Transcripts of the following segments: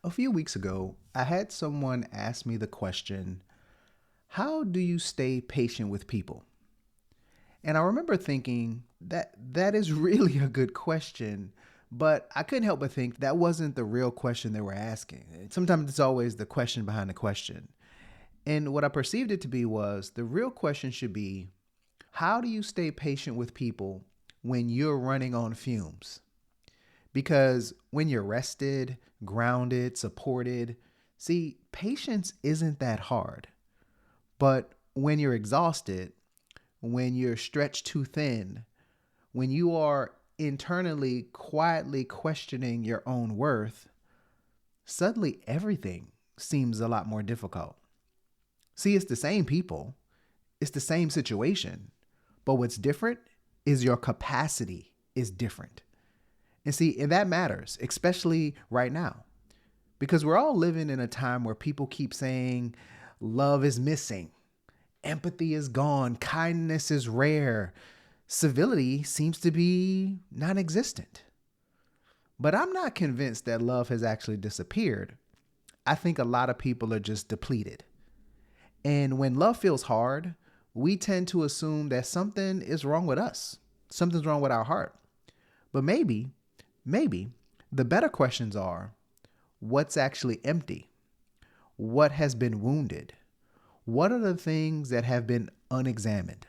A few weeks ago, I had someone ask me the question, how do you stay patient with people? And I remember thinking that is really a good question, but I couldn't help but think that wasn't the real question they were asking. Sometimes it's always the question behind the question. And what I perceived it to be was the real question should be, how do you stay patient with people when you're running on fumes? Because when you're rested, grounded, supported, see, patience isn't that hard. But when you're exhausted, when you're stretched too thin, when you are internally quietly questioning your own worth, suddenly everything seems a lot more difficult. See, it's the same people, it's the same situation, but what's different is your capacity is different. And that matters, especially right now, because we're all living in a time where people keep saying love is missing, empathy is gone, kindness is rare, civility seems to be non existent. But I'm not convinced that love has actually disappeared. I think a lot of people are just depleted. And when love feels hard, we tend to assume that something is wrong with us, something's wrong with our heart. But maybe the better questions are, what's actually empty? What has been wounded? What are the things that have been unexamined?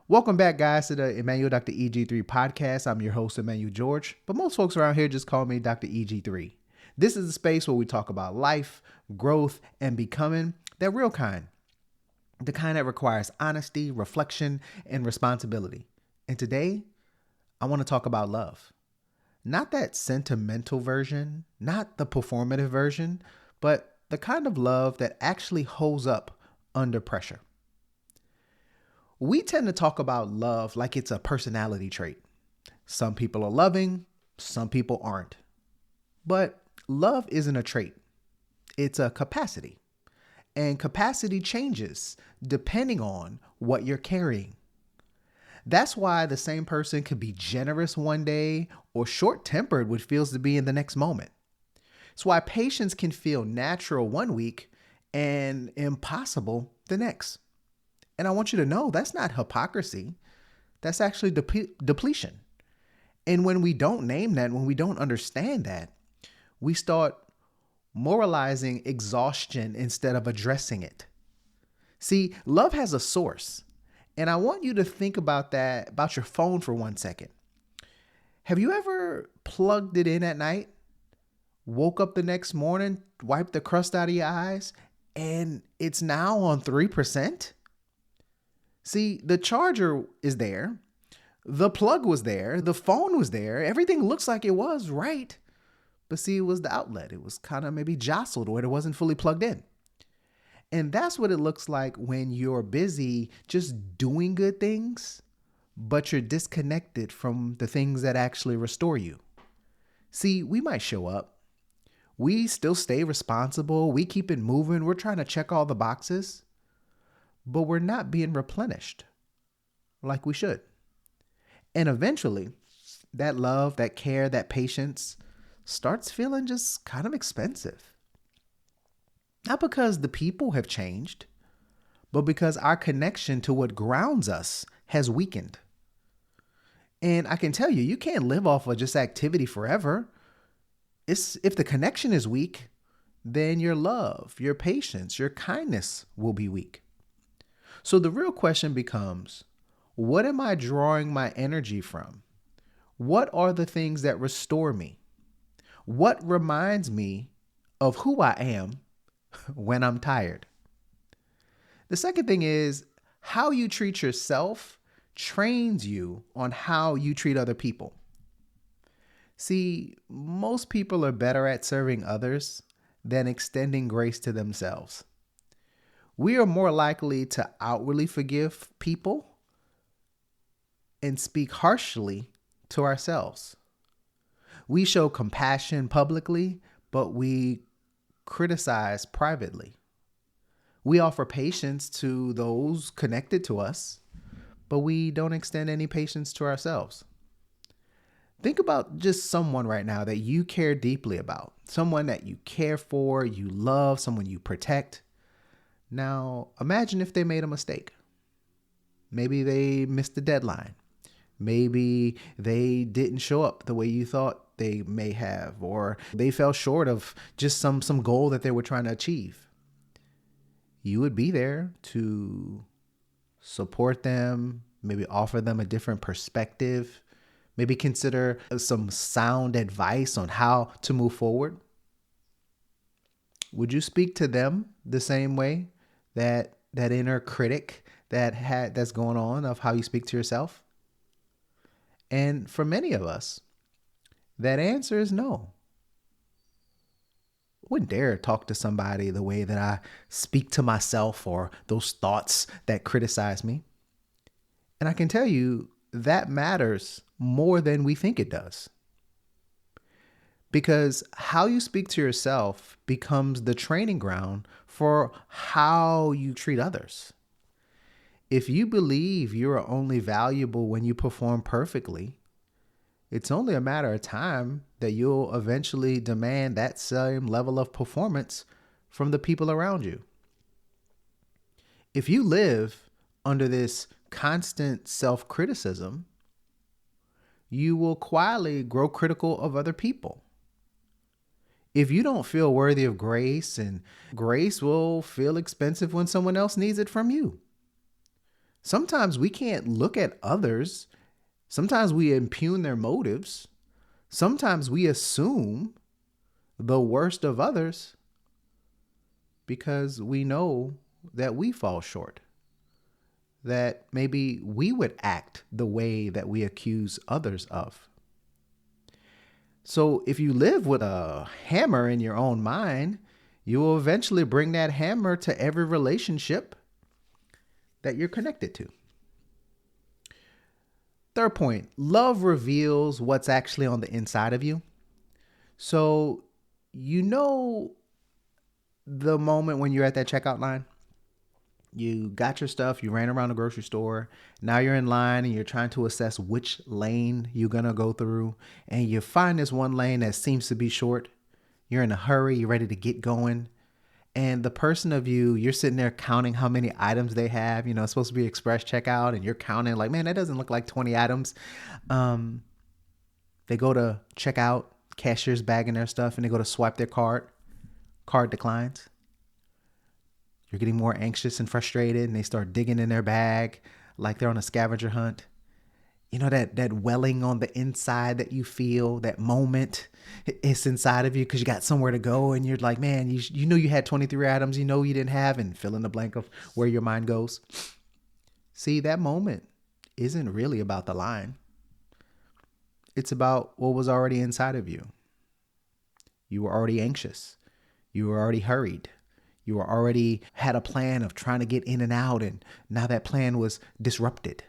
Welcome back, guys, to the Emmanuel Dr. EG3 podcast. I'm your host, Emmanuel George, but most folks around here just call me Dr. EG3. This is a space where we talk about life, growth, and becoming that real kind, the kind that requires honesty, reflection, and responsibility. And today, I want to talk about love. Not that sentimental version, not the performative version, but the kind of love that actually holds up under pressure. We tend to talk about love like it's a personality trait. Some people are loving, some people aren't. But love isn't a trait, it's a capacity. And capacity changes depending on what you're carrying. That's why the same person could be generous one day or short-tempered, which feels to be in the next moment. It's why patience can feel natural one week and impossible the next. And I want you to know that's not hypocrisy. That's actually depletion. And when we don't name that, when we don't understand that, we start moralizing exhaustion instead of addressing it. See, love has a source. And I want you to think about that, about your phone for 1 second. Have you ever plugged it in at night, woke up the next morning, wiped the crust out of your eyes, and it's now on 3%? See, the charger is there, the plug was there, the phone was there, everything looks like it was right. But see, it was the outlet. It was kind of maybe jostled or it wasn't fully plugged in. And that's what it looks like when you're busy just doing good things, but you're disconnected from the things that actually restore you. See, we might show up. We still stay responsible. We keep it moving. We're trying to check all the boxes, but we're not being replenished like we should. And eventually, that love, that care, that patience starts feeling just kind of expensive. Not because the people have changed, but because our connection to what grounds us has weakened. And I can tell you, you can't live off of just activity forever. If the connection is weak, then your love, your patience, your kindness will be weak. So the real question becomes, what am I drawing my energy from? What are the things that restore me? What reminds me of who I am when I'm tired? The second thing is how you treat yourself trains you on how you treat other people. See, most people are better at serving others than extending grace to themselves. We are more likely to outwardly forgive people and speak harshly to ourselves. We show compassion publicly, but we criticize privately. We offer patience to those connected to us, but we don't extend any patience to ourselves. Think about just someone right now that you care deeply about, someone that you care for, you love, someone you protect. Now, imagine if they made a mistake. Maybe they missed the deadline. Maybe they didn't show up the way you thought they may have, or they fell short of just some goal that they were trying to achieve. You would be there to support them, maybe offer them a different perspective, maybe consider some sound advice on how to move forward. Would you speak to them the same way that inner critic that's going on of how you speak to yourself? And for many of us, that answer is no. I wouldn't dare talk to somebody the way that I speak to myself or those thoughts that criticize me. And I can tell you that matters more than we think it does. Because how you speak to yourself becomes the training ground for how you treat others. If you believe you are only valuable when you perform perfectly, it's only a matter of time that you'll eventually demand that same level of performance from the people around you. If you live under this constant self-criticism, you will quietly grow critical of other people. If you don't feel worthy of grace, and grace will feel expensive when someone else needs it from you. Sometimes we can't look at others. Sometimes we impugn their motives. Sometimes we assume the worst of others because we know that we fall short, that maybe we would act the way that we accuse others of. So if you live with a hammer in your own mind, you will eventually bring that hammer to every relationship that you're connected to. Third point, love reveals what's actually on the inside of you. So, the moment when you're at that checkout line, you got your stuff, you ran around the grocery store, now you're in line and you're trying to assess which lane you're going to go through, and you find this one lane that seems to be short. You're in a hurry, you're ready to get going. And the person of you're sitting there counting how many items they have. It's supposed to be express checkout, and you're counting like, man, that doesn't look like 20 items. They go to check out, cashier's bagging their stuff, and they go to swipe their card. Card declines. You're getting more anxious and frustrated, and they start digging in their bag like they're on a scavenger hunt. That welling on the inside that you feel, that moment, it's inside of you because you got somewhere to go, and you're like, man, you had 23 items, you didn't have, and fill in the blank of where your mind goes. See, that moment isn't really about the line. It's about what was already inside of you. You were already anxious. You were already hurried. You were already had a plan of trying to get in and out, and now that plan was disrupted.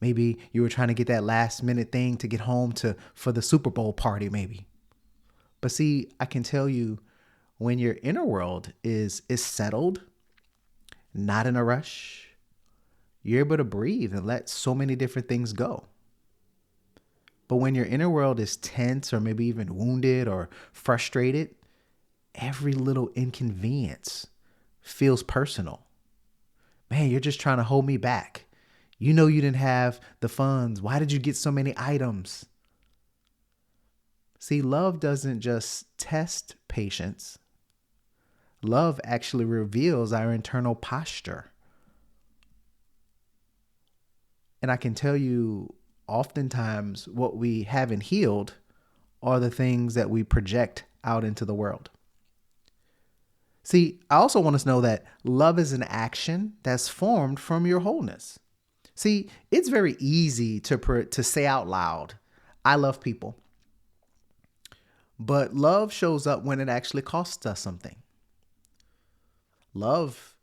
Maybe you were trying to get that last minute thing to get home for the Super Bowl party, maybe. But see, I can tell you, when your inner world is settled, not in a rush, you're able to breathe and let so many different things go. But when your inner world is tense or maybe even wounded or frustrated, every little inconvenience feels personal. Man, you're just trying to hold me back. You didn't have the funds. Why did you get so many items? See, love doesn't just test patience. Love actually reveals our internal posture. And I can tell you, oftentimes what we haven't healed are the things that we project out into the world. See, I also want us to know that love is an action that's formed from your wholeness. See, it's very easy to say out loud, I love people. But love shows up when it actually costs us something. Love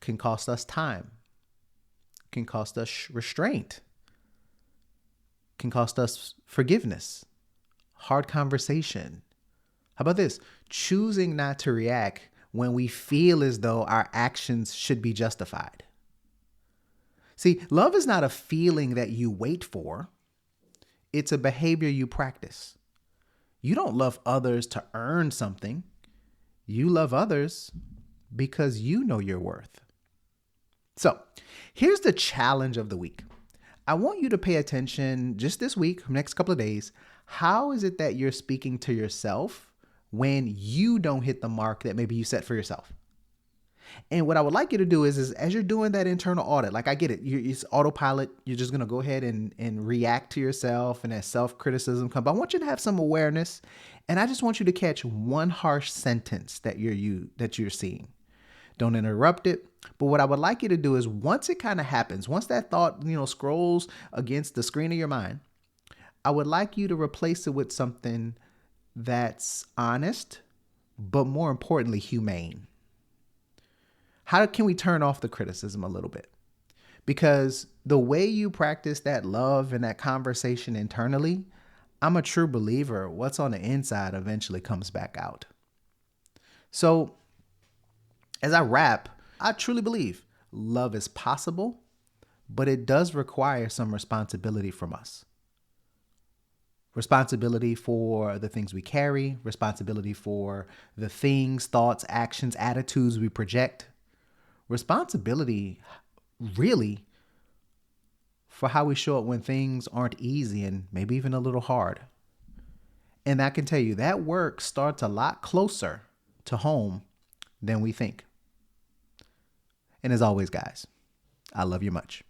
can cost us time, can cost us restraint, can cost us forgiveness, hard conversation. How about this? Choosing not to react when we feel as though our actions should be justified. See, love is not a feeling that you wait for. It's a behavior you practice. You don't love others to earn something. You love others because you know your worth. So here's the challenge of the week. I want you to pay attention just this week, next couple of days. How is it that you're speaking to yourself when you don't hit the mark that maybe you set for yourself? And what I would like you to do is as you're doing that internal audit, like I get it, it's autopilot. You're just going to go ahead and react to yourself and as self-criticism comes. But I want you to have some awareness. And I just want you to catch one harsh sentence that you're seeing. Don't interrupt it. But what I would like you to do is once it kind of happens, once that thought, scrolls against the screen of your mind, I would like you to replace it with something that's honest, but more importantly, humane. How can we turn off the criticism a little bit? Because the way you practice that love and that conversation internally, I'm a true believer, what's on the inside eventually comes back out. So as I wrap, I truly believe love is possible, but it does require some responsibility from us. Responsibility for the things we carry, responsibility for the things, thoughts, actions, attitudes we project. Responsibility really for how we show up when things aren't easy and maybe even a little hard. And I can tell you that work starts a lot closer to home than we think. And as always, guys, I love you much.